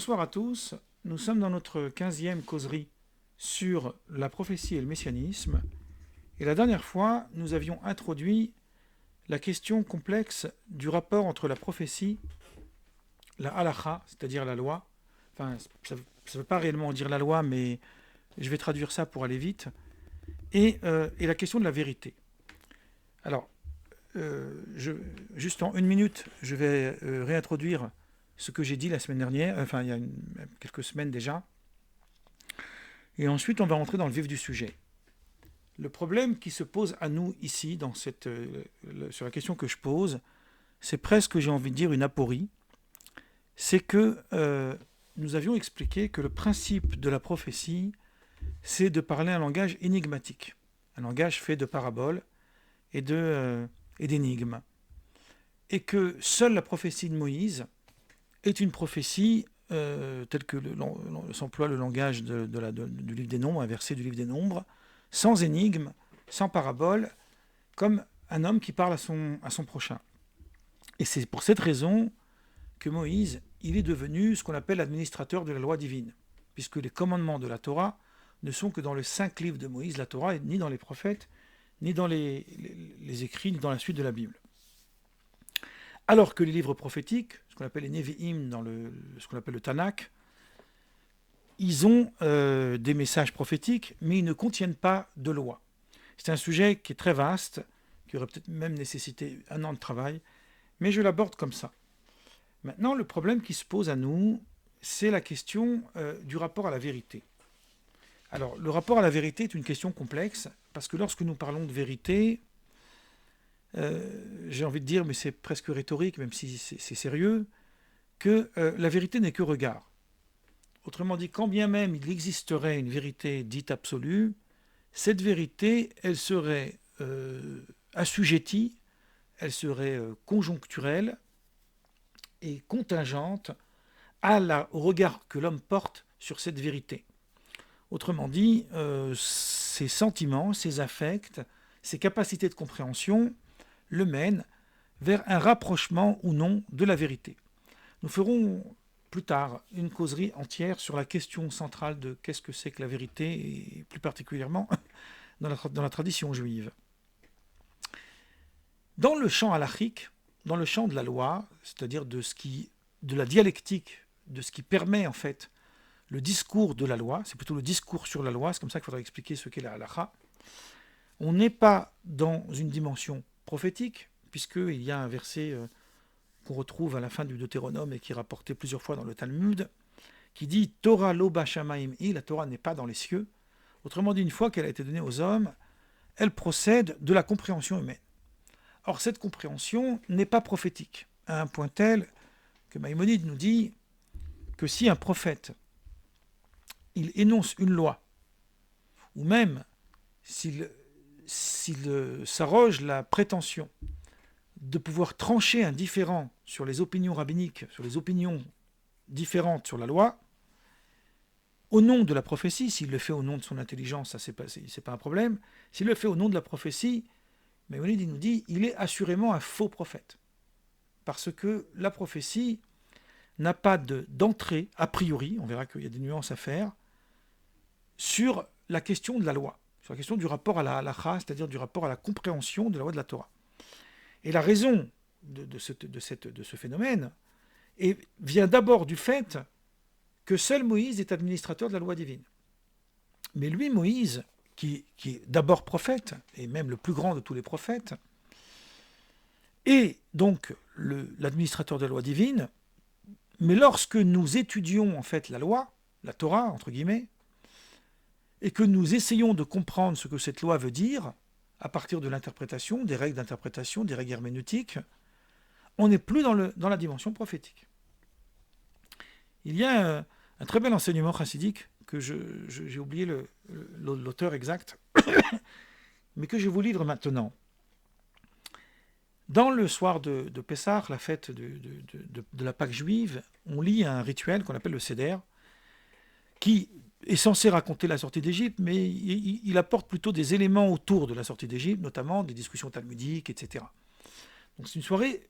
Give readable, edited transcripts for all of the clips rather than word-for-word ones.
Bonsoir à tous, nous sommes dans notre 15e causerie sur la prophétie et le messianisme. Et la dernière fois, nous avions introduit la question complexe du rapport entre la prophétie, la halakha, c'est-à-dire la loi, enfin ça ne veut pas réellement dire la loi, mais je vais traduire ça pour aller vite, et la question de la vérité. Alors, juste en une minute, je vais réintroduire ce que j'ai dit la semaine dernière, enfin il y a quelques semaines déjà. Et ensuite, on va rentrer dans le vif du sujet. Le problème qui se pose à nous ici, sur la question que je pose, c'est presque, j'ai envie de dire, une aporie. C'est que nous avions expliqué que le principe de la prophétie, c'est de parler un langage énigmatique, un langage fait de paraboles et d'énigmes. Et que seule la prophétie de Moïse est une prophétie telle que s'emploie le langage du livre des Nombres, un verset du livre des Nombres, sans énigme, sans parabole, comme un homme qui parle à son prochain. Et c'est pour cette raison que Moïse, il est devenu ce qu'on appelle l'administrateur de la loi divine, puisque les commandements de la Torah ne sont que dans les 5 livres de Moïse, la Torah, ni dans les prophètes, ni dans les écrits, ni dans la suite de la Bible. Alors que les livres prophétiques, ce qu'on appelle les Nevi'im, ce qu'on appelle le Tanakh, ils ont des messages prophétiques, mais ils ne contiennent pas de loi. C'est un sujet qui est très vaste, qui aurait peut-être même nécessité un an de travail, mais je l'aborde comme ça. Maintenant, le problème qui se pose à nous, c'est la question du rapport à la vérité. Alors, le rapport à la vérité est une question complexe, parce que lorsque nous parlons de vérité, j'ai envie de dire, mais c'est presque rhétorique, même si c'est sérieux, que la vérité n'est que regard. Autrement dit, quand bien même il existerait une vérité dite absolue, cette vérité, elle serait assujettie, elle serait conjoncturelle et contingente au regard que l'homme porte sur cette vérité. Autrement dit, ses sentiments, ses affects, ses capacités de compréhension le mènent vers un rapprochement ou non de la vérité. Nous ferons plus tard une causerie entière sur la question centrale de qu'est-ce que c'est que la vérité, et plus particulièrement dans la tradition juive. Dans le champ halachique, dans le champ de la loi, c'est-à-dire de la dialectique, de ce qui permet en fait le discours de la loi, c'est plutôt le discours sur la loi, c'est comme ça qu'il faudrait expliquer ce qu'est la halakha, on n'est pas dans une dimension prophétique, puisqu'il y a un verset qu'on retrouve à la fin du Deutéronome et qui est rapporté plusieurs fois dans le Talmud, qui dit Torah lo bashamaim hi, la Torah n'est pas dans les cieux. Autrement dit, une fois qu'elle a été donnée aux hommes, elle procède de la compréhension humaine. Or, cette compréhension n'est pas prophétique, à un point tel que Maïmonide nous dit que si un prophète il énonce une loi, ou même s'il s'arroge la prétention de pouvoir trancher un différend sur les opinions rabbiniques, sur les opinions différentes sur la loi, au nom de la prophétie, s'il le fait au nom de son intelligence, ça c'est pas un problème, s'il le fait au nom de la prophétie, Maïmonide nous dit il est assurément un faux prophète. Parce que la prophétie n'a pas d'entrée, a priori, on verra qu'il y a des nuances à faire, sur la question de la loi, sur la question du rapport à la halakha, c'est-à-dire du rapport à la compréhension de la loi de la Torah. Et la raison de ce phénomène vient d'abord du fait que seul Moïse est administrateur de la loi divine. Mais lui, Moïse, qui est d'abord prophète, et même le plus grand de tous les prophètes, est donc l'administrateur de la loi divine, mais lorsque nous étudions en fait la loi, la Torah, entre guillemets, et que nous essayons de comprendre ce que cette loi veut dire, à partir de l'interprétation, des règles d'interprétation, des règles herméneutiques, on n'est plus dans la dimension prophétique. Il y a un très bel enseignement chassidique que j'ai oublié l'auteur exact, mais que je vous livre maintenant. Dans le soir de Pessah, la fête de la Pâque juive, on lit un rituel qu'on appelle le Seder, qui est censé raconter la sortie d'Égypte, mais il apporte plutôt des éléments autour de la sortie d'Égypte, notamment des discussions talmudiques, etc. Donc c'est une soirée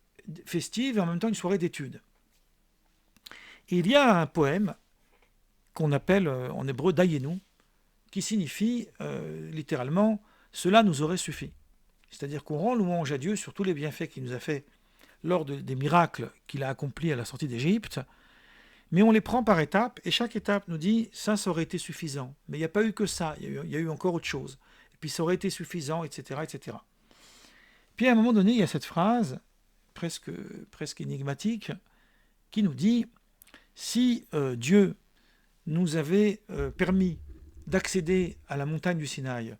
festive et en même temps une soirée d'études. Et il y a un poème qu'on appelle en hébreu Dayenu, qui signifie littéralement « cela nous aurait suffi ». C'est-à-dire qu'on rend louange à Dieu sur tous les bienfaits qu'il nous a fait lors des miracles qu'il a accomplis à la sortie d'Égypte, mais on les prend par étapes, et chaque étape nous dit « ça aurait été suffisant ». Mais il n'y a pas eu que ça, il y a eu encore autre chose. Et puis ça aurait été suffisant, etc., etc. Puis à un moment donné, il y a cette phrase, presque énigmatique, qui nous dit « si Dieu nous avait permis d'accéder à la montagne du Sinaï,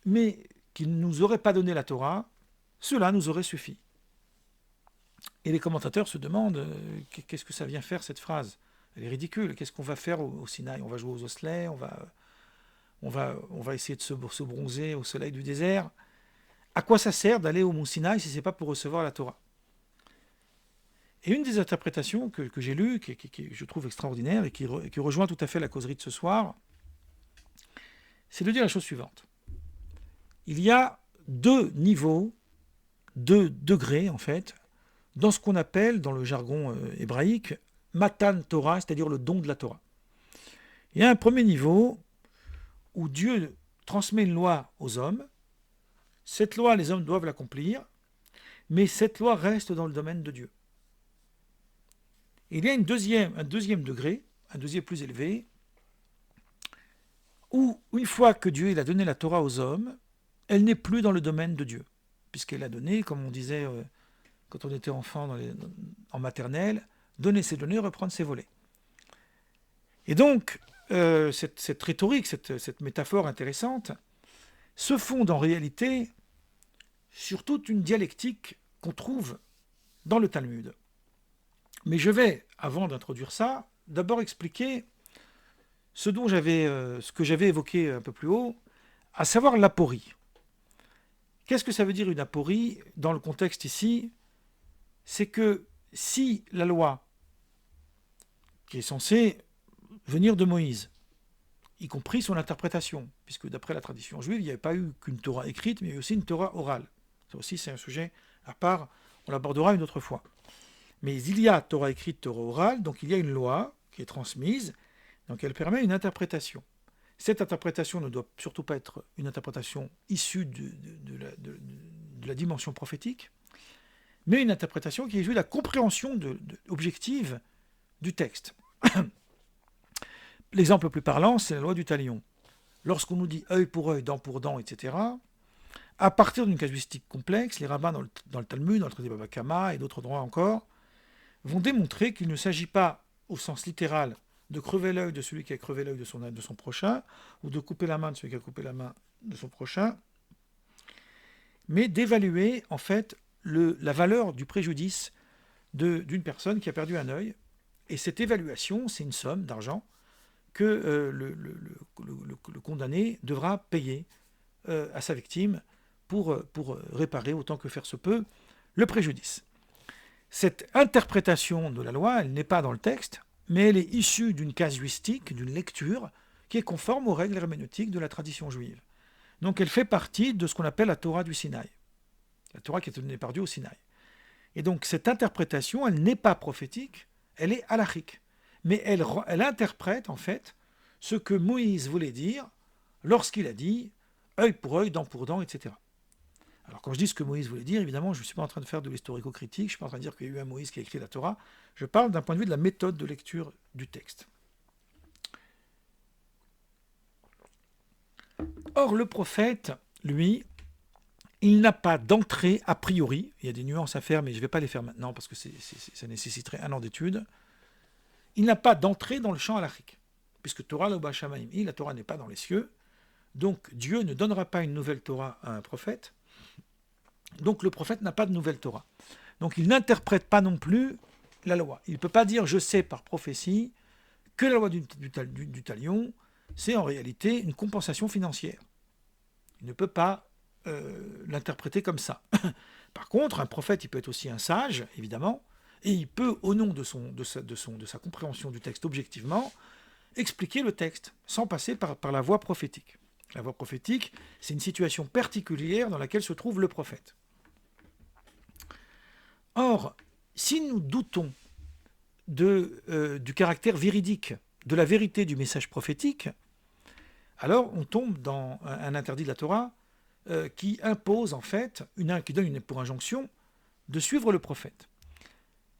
mais qu'il ne nous aurait pas donné la Torah, cela nous aurait suffi. » Et les commentateurs se demandent qu'est-ce que ça vient faire cette phrase. Elle est ridicule. Qu'est-ce qu'on va faire au Sinaï? On va jouer aux osselets, on va essayer de se bronzer au soleil du désert. À quoi ça sert d'aller au mont Sinaï si ce n'est pas pour recevoir la Torah? Et une des interprétations que j'ai lues, qui je trouve extraordinaire et qui rejoint tout à fait la causerie de ce soir, c'est de dire la chose suivante. Il y a deux niveaux, deux degrés en fait, dans ce qu'on appelle, dans le jargon hébraïque, Matan Torah, c'est-à-dire le don de la Torah. Il y a un premier niveau où Dieu transmet une loi aux hommes. Cette loi, les hommes doivent l'accomplir, mais cette loi reste dans le domaine de Dieu. Et il y a un deuxième degré, un deuxième plus élevé, où une fois que Dieu a donné la Torah aux hommes, elle n'est plus dans le domaine de Dieu, puisqu'elle a donné, comme on disait quand on était enfant en maternelle, donner c'est donner, reprendre c'est voler. Et donc, cette rhétorique, cette métaphore intéressante, se fonde en réalité sur toute une dialectique qu'on trouve dans le Talmud. Mais je vais, avant d'introduire ça, d'abord expliquer ce que j'avais évoqué un peu plus haut, à savoir l'aporie. Qu'est-ce que ça veut dire une aporie dans le contexte ici? C'est que si la loi, qui est censée venir de Moïse, y compris son interprétation, puisque d'après la tradition juive, il n'y avait pas eu qu'une Torah écrite, mais il y a eu aussi une Torah orale. Ça aussi, c'est un sujet à part, on l'abordera une autre fois. Mais il y a Torah écrite, Torah orale, donc il y a une loi qui est transmise, donc elle permet une interprétation. Cette interprétation ne doit surtout pas être une interprétation issue de la dimension prophétique, mais une interprétation qui est issue de la compréhension objective du texte. L'exemple le plus parlant, c'est la loi du talion. Lorsqu'on nous dit œil pour œil, dent pour dent, etc., à partir d'une casuistique complexe, les rabbins dans le Talmud, dans le traité Baba Kama et d'autres droits encore, vont démontrer qu'il ne s'agit pas, au sens littéral, de crever l'œil de celui qui a crevé l'œil de son prochain, ou de couper la main de celui qui a coupé la main de son prochain, mais d'évaluer en fait la valeur du préjudice d'une personne qui a perdu un œil. Et cette évaluation, c'est une somme d'argent que le condamné devra payer à sa victime pour réparer autant que faire se peut le préjudice. Cette interprétation de la loi, elle n'est pas dans le texte, mais elle est issue d'une casuistique, d'une lecture qui est conforme aux règles herméneutiques de la tradition juive. Donc elle fait partie de ce qu'on appelle la Torah du Sinaï, la Torah qui est donnée par Dieu au Sinaï. Et donc cette interprétation, elle n'est pas prophétique, elle est halachique. Mais elle interprète en fait ce que Moïse voulait dire lorsqu'il a dit œil pour œil, dent pour dent, etc. Alors quand je dis ce que Moïse voulait dire, évidemment, je ne suis pas en train de faire de l'historico-critique, je ne suis pas en train de dire qu'il y a eu un Moïse qui a écrit la Torah, je parle d'un point de vue de la méthode de lecture du texte. Or, le prophète, lui, il n'a pas d'entrée a priori, il y a des nuances à faire, mais je ne vais pas les faire maintenant parce que ça nécessiterait un an d'étude. Il n'a pas d'entrée dans le champ halachique, puisque Torah lo b'shamayim, la Torah n'est pas dans les cieux, donc Dieu ne donnera pas une nouvelle Torah à un prophète, donc le prophète n'a pas de nouvelle Torah. Donc il n'interprète pas non plus la loi. Il ne peut pas dire je sais par prophétie que la loi du talion, c'est en réalité une compensation financière. Il ne peut pas l'interpréter comme ça. Par contre, un prophète, il peut être aussi un sage, évidemment, et il peut, au nom de sa compréhension du texte objectivement, expliquer le texte, sans passer par la voie prophétique. La voie prophétique, c'est une situation particulière dans laquelle se trouve le prophète. Or, si nous doutons du caractère véridique, de la vérité du message prophétique, alors on tombe dans un interdit de la Torah qui impose en fait, qui donne pour injonction de suivre le prophète.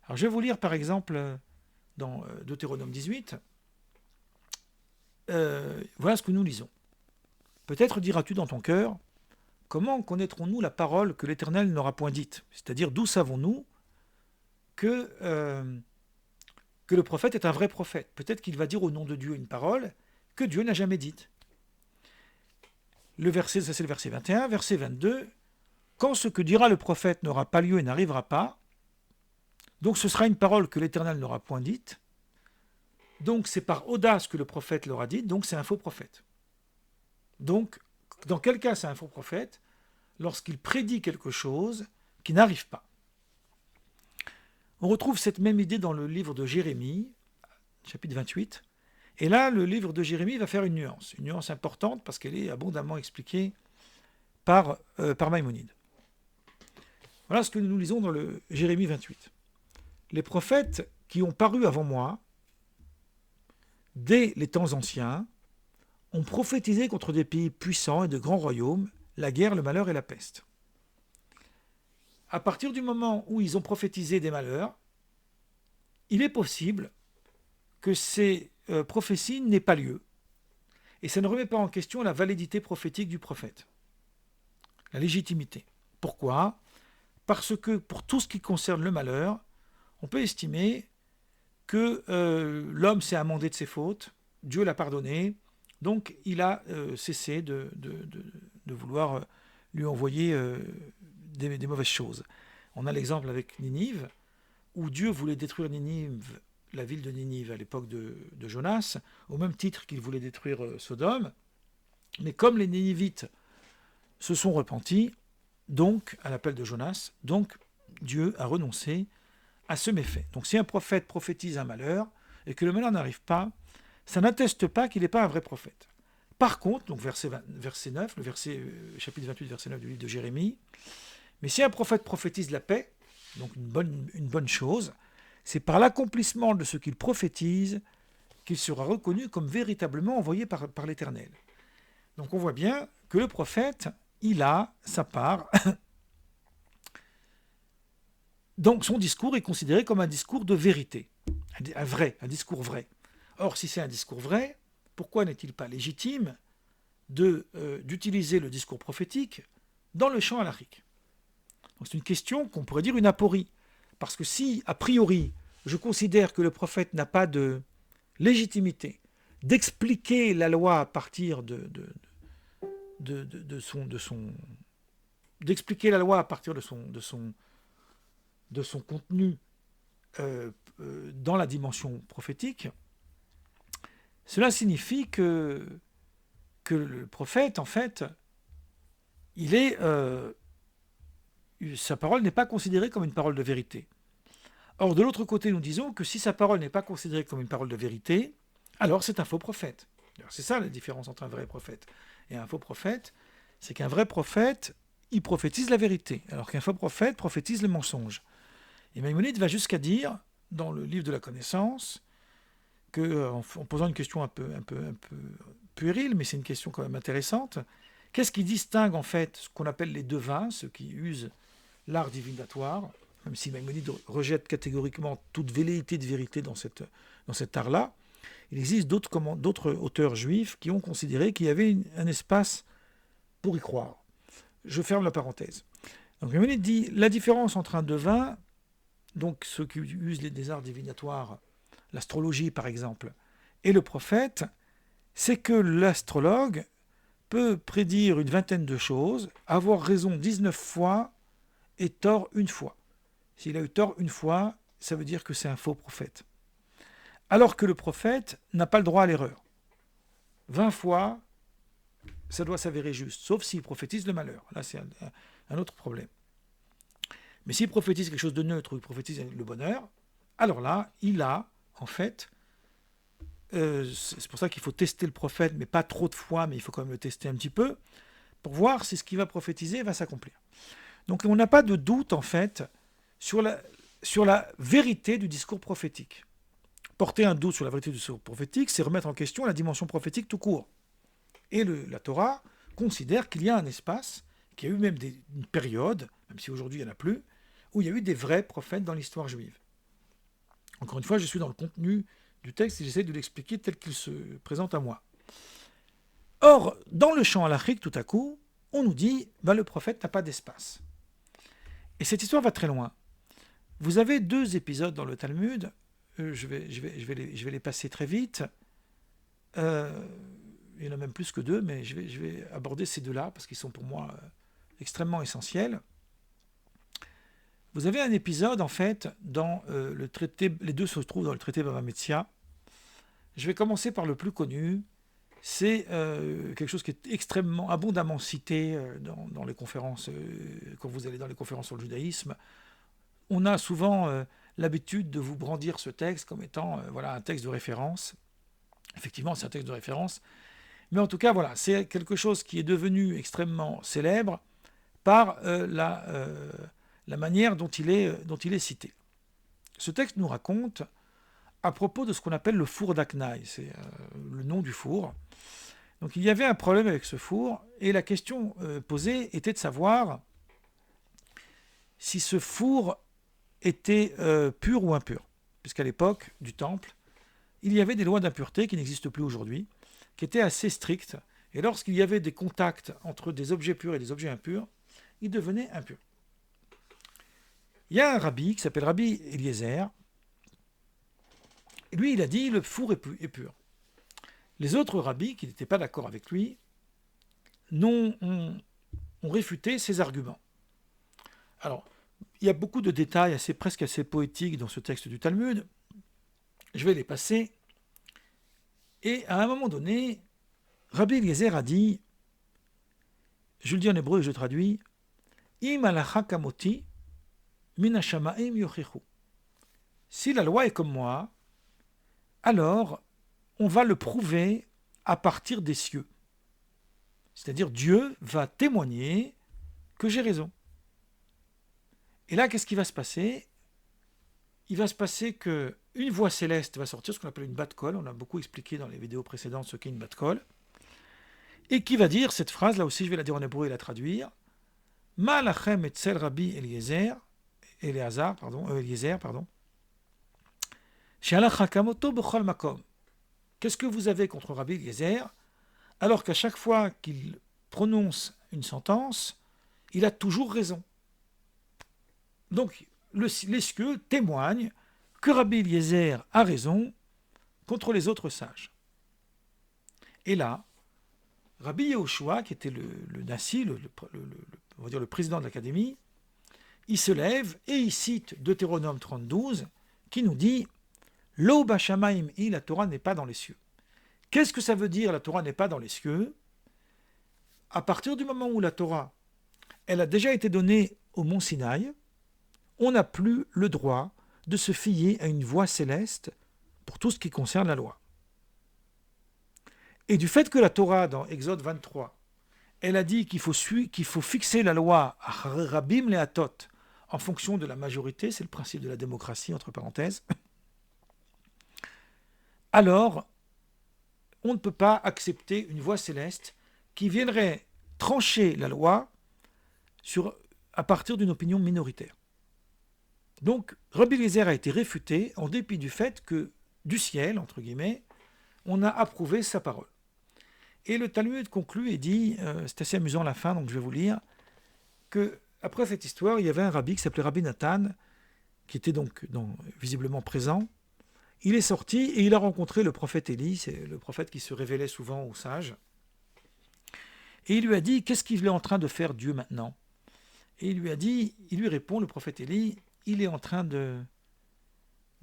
Alors je vais vous lire par exemple dans Deutéronome 18, voilà ce que nous lisons. Peut-être diras-tu dans ton cœur, comment connaîtrons-nous la parole que l'Éternel n'aura point dite? C'est-à-dire d'où savons-nous que le prophète est un vrai prophète? Peut-être qu'il va dire au nom de Dieu une parole que Dieu n'a jamais dite. Ça c'est le verset 21, verset 22, quand ce que dira le prophète n'aura pas lieu et n'arrivera pas, donc ce sera une parole que l'Éternel n'aura point dite, donc c'est par audace que le prophète l'aura dite, donc c'est un faux prophète. Donc, dans quel cas c'est un faux prophète? Lorsqu'il prédit quelque chose qui n'arrive pas. On retrouve cette même idée dans le livre de Jérémie, chapitre 28, et là, le livre de Jérémie va faire une nuance importante parce qu'elle est abondamment expliquée par Maïmonide. Voilà ce que nous lisons dans le Jérémie 28. Les prophètes qui ont paru avant moi, dès les temps anciens, ont prophétisé contre des pays puissants et de grands royaumes, la guerre, le malheur et la peste. À partir du moment où ils ont prophétisé des malheurs, il est possible que ces prophéties n'aient pas lieu. Et ça ne remet pas en question la validité prophétique du prophète, la légitimité. Pourquoi? Parce que pour tout ce qui concerne le malheur, on peut estimer que l'homme s'est amendé de ses fautes, Dieu l'a pardonné, donc il a cessé de vouloir lui envoyer des mauvaises choses. On a l'exemple avec Ninive, où Dieu voulait détruire Ninive, la ville de Ninive à l'époque de Jonas, au même titre qu'il voulait détruire Sodome. Mais comme les Ninivites se sont repentis, donc à l'appel de Jonas, donc Dieu a renoncé à ce méfait. Donc si un prophète prophétise un malheur et que le malheur n'arrive pas, ça n'atteste pas qu'il n'est pas un vrai prophète. Par contre, donc verset 9, chapitre 28, verset 9 du livre de Jérémie, mais si un prophète prophétise la paix, donc une bonne chose, c'est par l'accomplissement de ce qu'il prophétise qu'il sera reconnu comme véritablement envoyé par l'Éternel. Donc on voit bien que le prophète, il a sa part. Donc son discours est considéré comme un discours de vérité, un discours vrai. Or, si c'est un discours vrai, pourquoi n'est-il pas légitime d'utiliser le discours prophétique dans le champ halachique? Donc c'est une question qu'on pourrait dire une aporie. Parce que si, a priori, je considère que le prophète n'a pas de légitimité d'expliquer la loi à partir d'expliquer la loi à partir de son contenu dans la dimension prophétique, cela signifie que le prophète, en fait, sa parole n'est pas considérée comme une parole de vérité. Or, de l'autre côté, nous disons que si sa parole n'est pas considérée comme une parole de vérité, alors c'est un faux prophète. Alors, c'est ça la différence entre un vrai prophète et un faux prophète, c'est qu'un vrai prophète, il prophétise la vérité, alors qu'un faux prophète prophétise le mensonge. Et Maïmonide va jusqu'à dire, dans le livre de la connaissance, en posant une question un peu puérile, mais c'est une question quand même intéressante, qu'est-ce qui distingue en fait ce qu'on appelle les devins, ceux qui usent l'art divinatoire, même si Maïmonide rejette catégoriquement toute velléité de vérité dans cet art-là, il existe d'autres auteurs juifs qui ont considéré qu'il y avait un espace pour y croire. Je ferme la parenthèse. Donc Maïmonide dit, la différence entre un devin, donc ceux qui usent des arts divinatoires, l'astrologie par exemple, et le prophète, c'est que l'astrologue peut prédire une vingtaine de choses, avoir raison 19 fois et tort une fois. S'il a eu tort une fois, ça veut dire que c'est un faux prophète. Alors que le prophète n'a pas le droit à l'erreur. 20 fois, ça doit s'avérer juste, sauf s'il prophétise le malheur. Là, c'est un autre problème. Mais s'il prophétise quelque chose de neutre ou il prophétise le bonheur, alors là, il a, en fait, c'est pour ça qu'il faut tester le prophète, mais pas trop de fois, mais il faut quand même le tester un petit peu, pour voir si ce qu'il va prophétiser va s'accomplir. Donc on n'a pas de doute, en fait, sur la vérité du discours prophétique. porter un doute sur la vérité du sceau prophétique, c'est remettre en question la dimension prophétique tout court. Et la Torah considère qu'il y a un espace, qu'il y a eu même une période, même si aujourd'hui il n'y en a plus, où il y a eu des vrais prophètes dans l'histoire juive. Encore une fois, je suis dans le contenu du texte et j'essaie de l'expliquer tel qu'il se présente à moi. Or, dans le champ halachique, tout à coup, on nous dit le prophète n'a pas d'espace. Et cette histoire va très loin. Vous avez 2 épisodes dans le Talmud, je vais les passer très vite. Il y en a même plus que 2, mais je vais aborder ces 2-là parce qu'ils sont pour moi extrêmement essentiels. Vous avez un épisode, en fait, dans le traité, les 2 se trouvent dans le traité Bava Metzia. Je vais commencer par le plus connu. C'est quelque chose qui est extrêmement, abondamment cité dans les conférences, quand vous allez dans les conférences sur le judaïsme. On a souvent l'habitude de vous brandir ce texte comme étant un texte de référence. Effectivement, c'est un texte de référence. Mais en tout cas, c'est quelque chose qui est devenu extrêmement célèbre par la manière dont il est cité. Ce texte nous raconte à propos de ce qu'on appelle le four d'Aknaï, c'est le nom du four. Donc il y avait un problème avec ce four, et la question posée était de savoir si ce four était pur ou impur. Puisqu'à l'époque du temple, il y avait des lois d'impureté qui n'existent plus aujourd'hui, qui étaient assez strictes, et lorsqu'il y avait des contacts entre des objets purs et des objets impurs, ils devenaient impurs. Il y a un rabbi qui s'appelle Rabbi Eliezer. Lui, il a dit le four est pur. Les autres rabbis, qui n'étaient pas d'accord avec lui, ont réfuté ses arguments. Alors, il y a beaucoup de détails presque assez poétiques dans ce texte du Talmud. Je vais les passer. Et à un moment donné, Rabbi Eliezer a dit, je le dis en hébreu et je traduis, Im halacha kamoti, min hashamaim yochichu. Si la loi est comme moi, alors on va le prouver à partir des cieux. C'est-à-dire Dieu va témoigner que j'ai raison. Et là, qu'est-ce qui va se passer? Il va se passer qu'une voix céleste va sortir, ce qu'on appelle une bat-kol. On a beaucoup expliqué dans les vidéos précédentes ce qu'est une bat-kol. Et qui va dire cette phrase, là aussi je vais la dire en hébreu et la traduire. Ma lachem etzel Rabbi Eliezer, Qu'est-ce que vous avez contre Rabbi Eliezer, alors qu'à chaque fois qu'il prononce une sentence, il a toujours raison. Donc, les cieux témoignent que Rabbi Eliezer a raison contre les autres sages. Et là, Rabbi Yehoshua, qui était le Nassi, on va dire le président de l'Académie, il se lève et il cite Deutéronome 32, qui nous dit « Lo bashamaim hi, la Torah n'est pas dans les cieux ». Qu'est-ce que ça veut dire, la Torah n'est pas dans les cieux? À partir du moment où la Torah, elle a déjà été donnée au mont Sinaï, on n'a plus le droit de se fier à une voix céleste pour tout ce qui concerne la loi. Et du fait que la Torah, dans Exode 23, elle a dit qu'il faut fixer la loi à Rabim Leatot en fonction de la majorité, c'est le principe de la démocratie, entre parenthèses, alors on ne peut pas accepter une voix céleste qui viendrait trancher la loi à partir d'une opinion minoritaire. Donc, Rabbi Eliezer a été réfuté en dépit du fait que, du ciel, entre guillemets, on a approuvé sa parole. Et le Talmud conclut et dit, c'est assez amusant à la fin, donc je vais vous lire, qu'après cette histoire, il y avait un rabbi qui s'appelait Rabbi Nathan, qui était donc visiblement présent. Il est sorti et il a rencontré le prophète Élie, c'est le prophète qui se révélait souvent aux sages. Et il lui a dit, qu'est-ce qu'il est en train de faire Dieu maintenant? Et il lui répond, le prophète Élie, il est en train de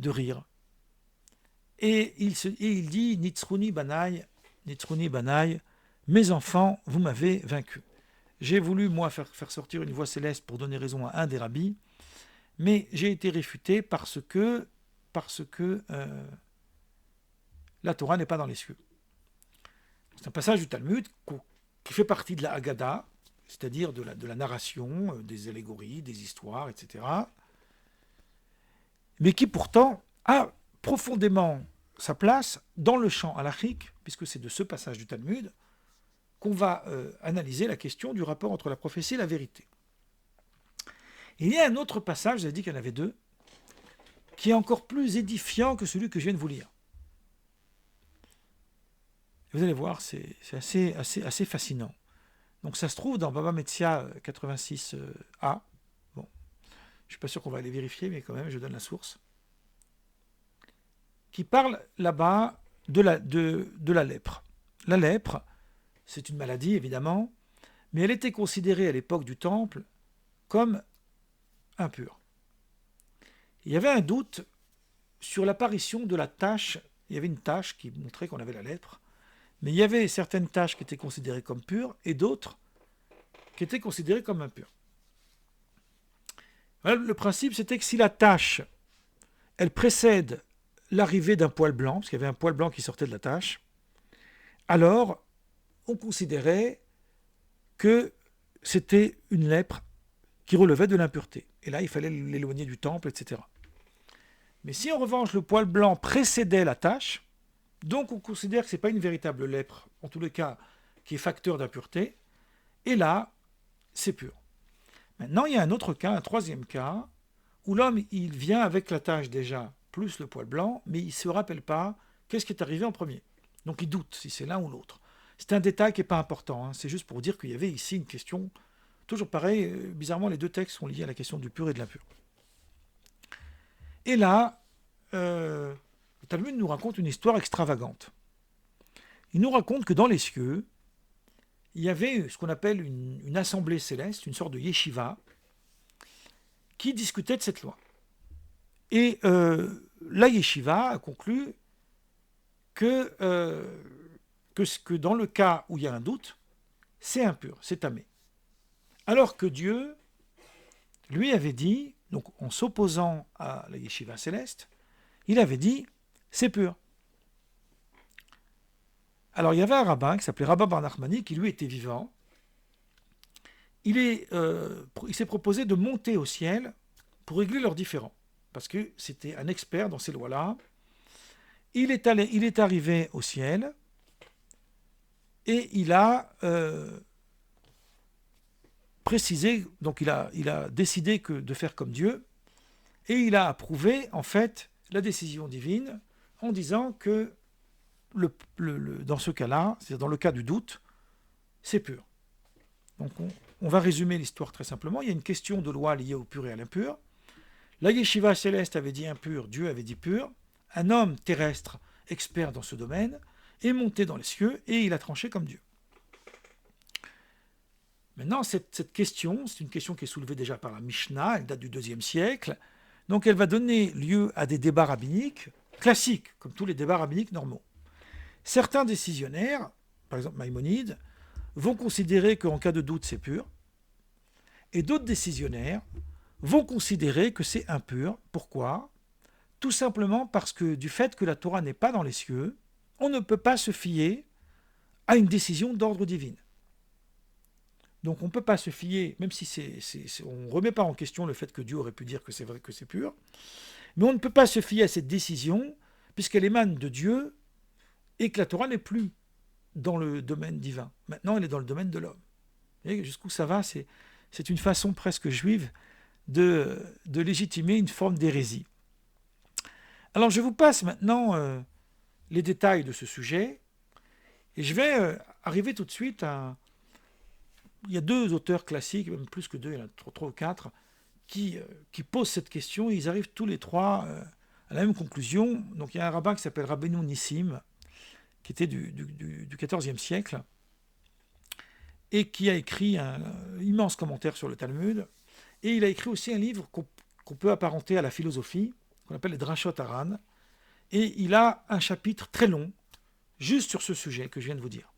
rire. Et il dit, Nitzruni Banaï, mes enfants, vous m'avez vaincu. J'ai voulu, moi, faire sortir une voix céleste pour donner raison à un des rabbis, mais j'ai été réfuté parce que la Torah n'est pas dans les cieux. C'est un passage du Talmud qui fait partie de la Haggadah, c'est-à-dire de la narration, des allégories, des histoires, etc., mais qui pourtant a profondément sa place dans le champ halachique, puisque c'est de ce passage du Talmud qu'on va analyser la question du rapport entre la prophétie et la vérité. Il y a un autre passage, j'avais dit qu'il y en avait deux, qui est encore plus édifiant que celui que je viens de vous lire. Vous allez voir, c'est assez fascinant. Donc ça se trouve dans Baba Metzia 86a. Bon, je ne suis pas sûr qu'on va aller vérifier, mais quand même, je donne la source. Qui parle là-bas de la lèpre. La lèpre, c'est une maladie, évidemment, mais elle était considérée à l'époque du Temple comme impure. Il y avait un doute sur l'apparition de la tache. Il y avait une tache qui montrait qu'on avait la lèpre, mais il y avait certaines taches qui étaient considérées comme pures et d'autres qui étaient considérées comme impures. Voilà, le principe, c'était que si la tache, elle précède l'arrivée d'un poil blanc, parce qu'il y avait un poil blanc qui sortait de la tache, alors on considérait que c'était une lèpre qui relevait de l'impureté. Et là, il fallait l'éloigner du temple, etc. Mais si en revanche le poil blanc précédait la tache, donc on considère que ce n'est pas une véritable lèpre, en tous les cas, qui est facteur d'impureté, et là, c'est pur. Maintenant, il y a un autre cas, un troisième cas, où l'homme, il vient avec la tache déjà, plus le poil blanc, mais il ne se rappelle pas qu'est-ce qui est arrivé en premier. Donc il doute si c'est l'un ou l'autre. C'est un détail qui n'est pas important, hein. C'est juste pour dire qu'il y avait ici une question, toujours pareil, bizarrement les deux textes sont liés à la question du pur et de l'impur. Et là, le Talmud nous raconte une histoire extravagante. Il nous raconte que dans les cieux, il y avait ce qu'on appelle une assemblée céleste, une sorte de yeshiva, qui discutait de cette loi. Et la yeshiva a conclu que dans le cas où il y a un doute, c'est impur, c'est tamé. Alors que Dieu, lui, avait dit, donc en s'opposant à la yeshiva céleste, il avait dit, c'est pur. Alors il y avait un rabbin qui s'appelait Rabba Bar Nachmani, qui lui était vivant. Il s'est proposé de monter au ciel pour régler leurs différends, parce que c'était un expert dans ces lois-là. Il est arrivé au ciel et il a précisé, donc il a décidé de faire comme Dieu, et il a approuvé en fait la décision divine en disant que dans ce cas-là, c'est-à-dire dans le cas du doute, c'est pur. Donc on va résumer l'histoire très simplement. Il y a une question de loi liée au pur et à l'impur. La yeshiva céleste avait dit impur, Dieu avait dit pur. Un homme terrestre, expert dans ce domaine, est monté dans les cieux et il a tranché comme Dieu. Maintenant, cette question, c'est une question qui est soulevée déjà par la Mishnah, elle date du IIe siècle, donc elle va donner lieu à des débats rabbiniques classiques, comme tous les débats rabbiniques normaux. Certains décisionnaires, par exemple Maïmonide, vont considérer qu'en cas de doute, c'est pur, et d'autres décisionnaires vont considérer que c'est impur. Pourquoi ? Tout simplement parce que du fait que la Torah n'est pas dans les cieux, on ne peut pas se fier à une décision d'ordre divin. Donc on ne peut pas se fier, même si on ne remet pas en question le fait que Dieu aurait pu dire que c'est vrai que c'est pur, mais on ne peut pas se fier à cette décision puisqu'elle émane de Dieu et que la Torah n'est plus dans le domaine divin. Maintenant, elle est dans le domaine de l'homme. Et jusqu'où ça va, c'est une façon presque juive de légitimer une forme d'hérésie. Alors je vous passe maintenant les détails de ce sujet et je vais arriver tout de suite à... Il y a deux auteurs classiques, même plus que deux, il y en a trois ou quatre, qui posent cette question et ils arrivent tous les trois à la même conclusion. Donc il y a un rabbin qui s'appelle Rabbeinu Nissim, qui était du XIVe siècle, et qui a écrit un immense commentaire sur le Talmud, et il a écrit aussi un livre qu'on peut apparenter à la philosophie, qu'on appelle les Drashot Haran, et il a un chapitre très long, juste sur ce sujet que je viens de vous dire.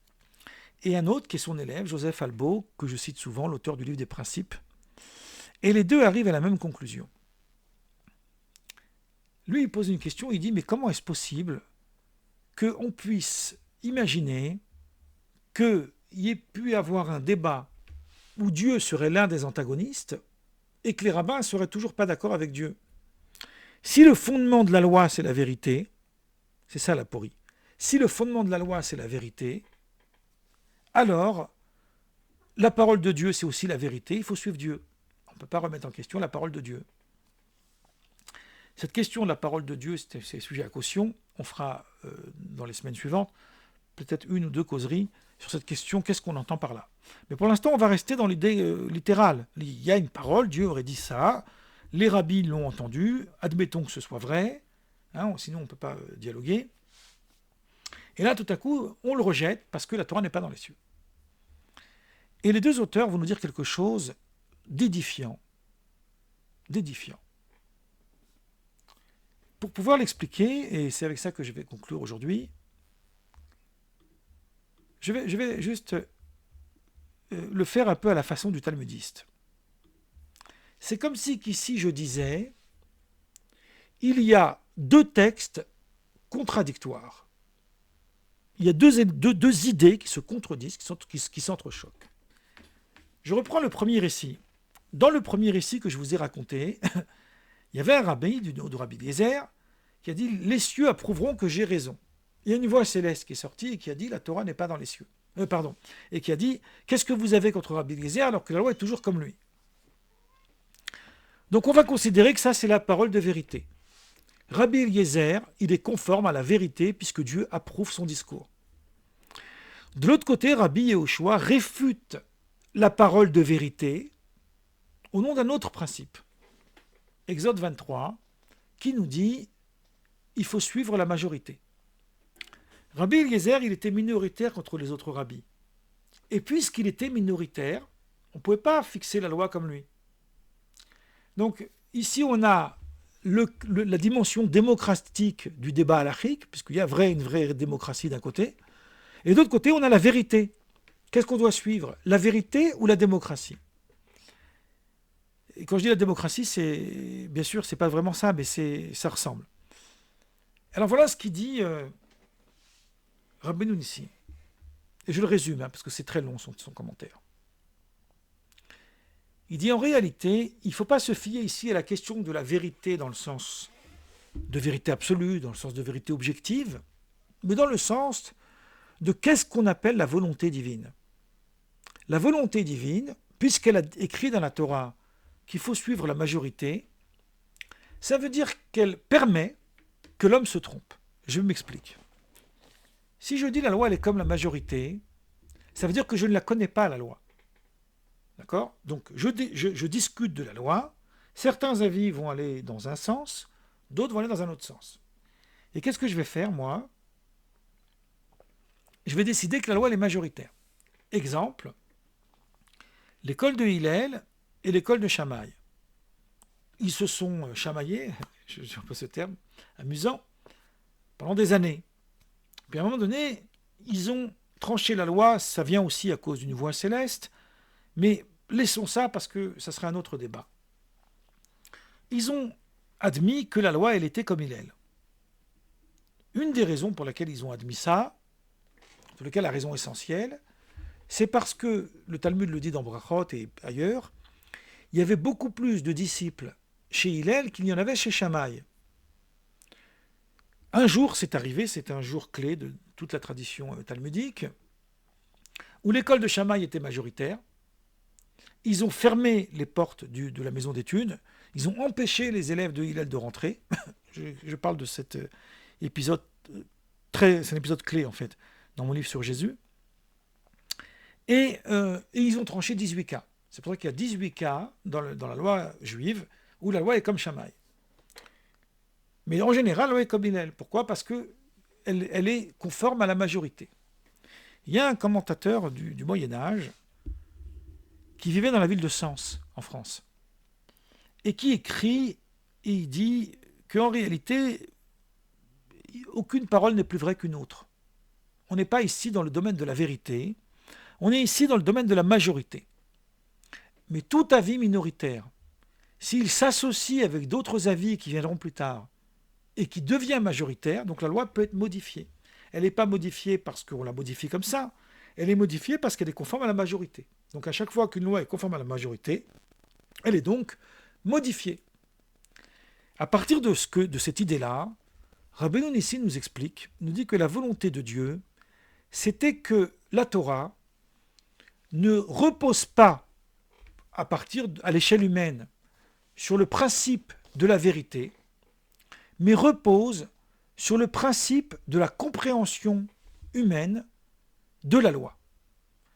Et un autre qui est son élève, Joseph Albo, que je cite souvent, l'auteur du livre des Principes, et les deux arrivent à la même conclusion. Lui, il pose une question, il dit, mais comment est-ce possible qu'on puisse imaginer qu'il y ait pu avoir un débat où Dieu serait l'un des antagonistes et que les rabbins ne seraient toujours pas d'accord avec Dieu. Si le fondement de la loi, c'est la vérité, C'est ça l'aporie. Si le fondement de la loi, c'est la vérité, alors la parole de Dieu, c'est aussi la vérité, il faut suivre Dieu. On ne peut pas remettre en question la parole de Dieu. Cette question de la parole de Dieu, c'est sujet à caution. On fera dans les semaines suivantes peut-être une ou deux causeries sur cette question, qu'est-ce qu'on entend par là. Mais pour l'instant, on va rester dans l'idée littérale. Il y a une parole, Dieu aurait dit ça, les rabbis l'ont entendu, admettons que ce soit vrai, hein, sinon on ne peut pas dialoguer. Et là, tout à coup, on le rejette parce que la Torah n'est pas dans les cieux. Et les deux auteurs vont nous dire quelque chose d'édifiant. D'édifiant. Pour pouvoir l'expliquer, et c'est avec ça que je vais conclure aujourd'hui, je vais juste le faire un peu à la façon du talmudiste. C'est comme si qu'ici je disais, il y a deux textes contradictoires. Il y a deux idées qui se contredisent, qui s'entrechoquent. Je reprends le premier récit. Dans le premier récit que je vous ai raconté, il y avait un rabbin du nom de Rabbi Eliezer qui a dit « Les cieux approuveront que j'ai raison ». Il y a une voix céleste qui est sortie et qui a dit « La Torah n'est pas dans les cieux ». Et qui a dit « Qu'est-ce que vous avez contre Rabbi Eliezer alors que la loi est toujours comme lui ?» Donc on va considérer que ça c'est la parole de vérité. Rabbi Eliezer, il est conforme à la vérité puisque Dieu approuve son discours. De l'autre côté, Rabbi Yehoshua réfute la parole de vérité au nom d'un autre principe. Exode 23, qui nous dit il faut suivre la majorité. Rabbi Eliezer, il était minoritaire contre les autres rabbis. Et puisqu'il était minoritaire, on ne pouvait pas fixer la loi comme lui. Donc ici, on a la dimension démocratique du débat halachique, puisqu'il y a une vraie démocratie d'un côté, et de l'autre côté, on a la vérité. Qu'est-ce qu'on doit suivre? La vérité ou la démocratie? Et quand je dis la démocratie, c'est bien sûr, c'est pas vraiment ça, mais ça ressemble. Alors voilà ce qu'il dit Rabbeinu Nissi. Et je le résume, parce que c'est très long son commentaire. Il dit en réalité, il ne faut pas se fier ici à la question de la vérité dans le sens de vérité absolue, dans le sens de vérité objective, mais dans le sens de qu'est-ce qu'on appelle la volonté divine. La volonté divine, puisqu'elle a écrit dans la Torah qu'il faut suivre la majorité, ça veut dire qu'elle permet que l'homme se trompe. Je m'explique. Si je dis la loi elle est comme la majorité, ça veut dire que je ne la connais pas la loi. D'accord? Donc je discute de la loi, certains avis vont aller dans un sens, d'autres vont aller dans un autre sens. Et qu'est-ce que je vais faire, moi? Je vais décider que la loi elle est majoritaire. Exemple, l'école de Hillel et l'école de Shammai. Ils se sont chamaillés, j'ai un peu ce terme, amusant, pendant des années. Puis à un moment donné, ils ont tranché la loi, ça vient aussi à cause d'une voix céleste, mais laissons ça parce que ça serait un autre débat. Ils ont admis que la loi, elle était comme Hillel. Une des raisons pour lesquelles ils ont admis ça, pour lesquelles la raison essentielle, c'est parce que, le Talmud le dit dans Brachot et ailleurs, il y avait beaucoup plus de disciples chez Hillel qu'il y en avait chez Shammai. Un jour, c'est arrivé, c'est un jour clé de toute la tradition talmudique, où l'école de Shammai était majoritaire. Ils ont fermé les portes de la maison d'études, ils ont empêché les élèves de Hillel de rentrer. Je parle de cet épisode, c'est un épisode clé en fait, dans mon livre sur Jésus. Et ils ont tranché 18 cas. C'est pour ça qu'il y a 18 cas dans la loi juive où la loi est comme Shammai. Mais en général, la loi est comme Hillel. Pourquoi? Parce qu'elle est conforme à la majorité. Il y a un commentateur du Moyen-Âge qui vivait dans la ville de Sens, en France, et qui écrit, et il dit qu'en réalité, aucune parole n'est plus vraie qu'une autre. On n'est pas ici dans le domaine de la vérité, on est ici dans le domaine de la majorité. Mais tout avis minoritaire, s'il s'associe avec d'autres avis qui viendront plus tard, et qui devient majoritaire, donc la loi peut être modifiée. Elle n'est pas modifiée parce qu'on la modifie comme ça, elle est modifiée parce qu'elle est conforme à la majorité. Donc à chaque fois qu'une loi est conforme à la majorité, elle est donc modifiée. À partir de cette idée-là, Rabbeinu Nissi nous explique, nous dit que la volonté de Dieu, c'était que la Torah ne repose pas à l'échelle humaine sur le principe de la vérité, mais repose sur le principe de la compréhension humaine de la loi.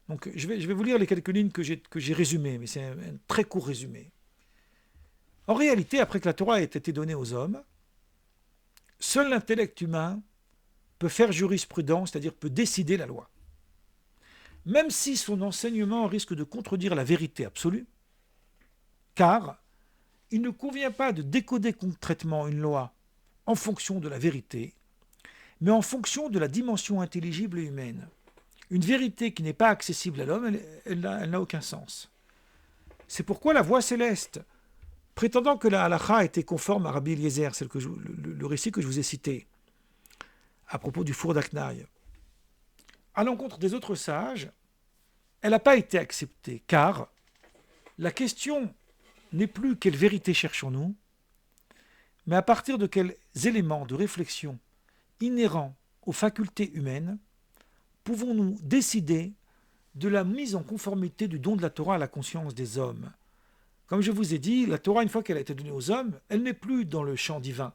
Donc je vais vous lire les quelques lignes que j'ai résumées, mais c'est un très court résumé. En réalité, après que la Torah ait été donnée aux hommes, seul l'intellect humain peut faire jurisprudence, c'est-à-dire peut décider la loi. Même si son enseignement risque de contredire la vérité absolue, car il ne convient pas de décoder concrètement une loi en fonction de la vérité, mais en fonction de la dimension intelligible et humaine. Une vérité qui n'est pas accessible à l'homme, elle n'a aucun sens. C'est pourquoi la voix céleste, prétendant que la halakha était conforme à Rabbi Eliezer, le récit que je vous ai cité, à propos du four d'Aknaï, à l'encontre des autres sages, elle n'a pas été acceptée, car la question n'est plus quelle vérité cherchons-nous, mais à partir de quels éléments de réflexion inhérents aux facultés humaines pouvons-nous décider de la mise en conformité du don de la Torah à la conscience des hommes. Comme je vous ai dit, la Torah, une fois qu'elle a été donnée aux hommes, elle n'est plus dans le champ divin.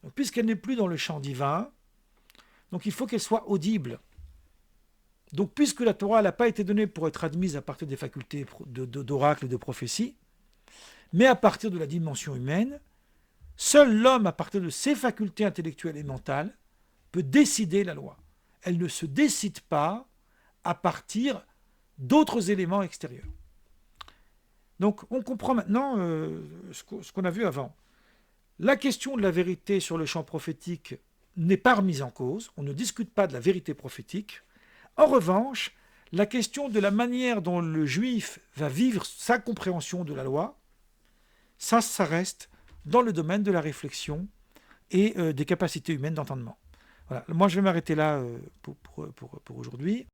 Donc, puisqu'elle n'est plus dans le champ divin, donc il faut qu'elle soit audible. Donc puisque la Torah n'a pas été donnée pour être admise à partir des facultés d'oracle et de prophétie, mais à partir de la dimension humaine, seul l'homme, à partir de ses facultés intellectuelles et mentales, peut décider la loi. Elle ne se décide pas à partir d'autres éléments extérieurs. Donc on comprend maintenant ce qu'on a vu avant. La question de la vérité sur le champ prophétique n'est pas remise en cause, on ne discute pas de la vérité prophétique. En revanche, la question de la manière dont le juif va vivre sa compréhension de la loi, ça reste dans le domaine de la réflexion et des capacités humaines d'entendement. Voilà. Moi, je vais m'arrêter là pour aujourd'hui.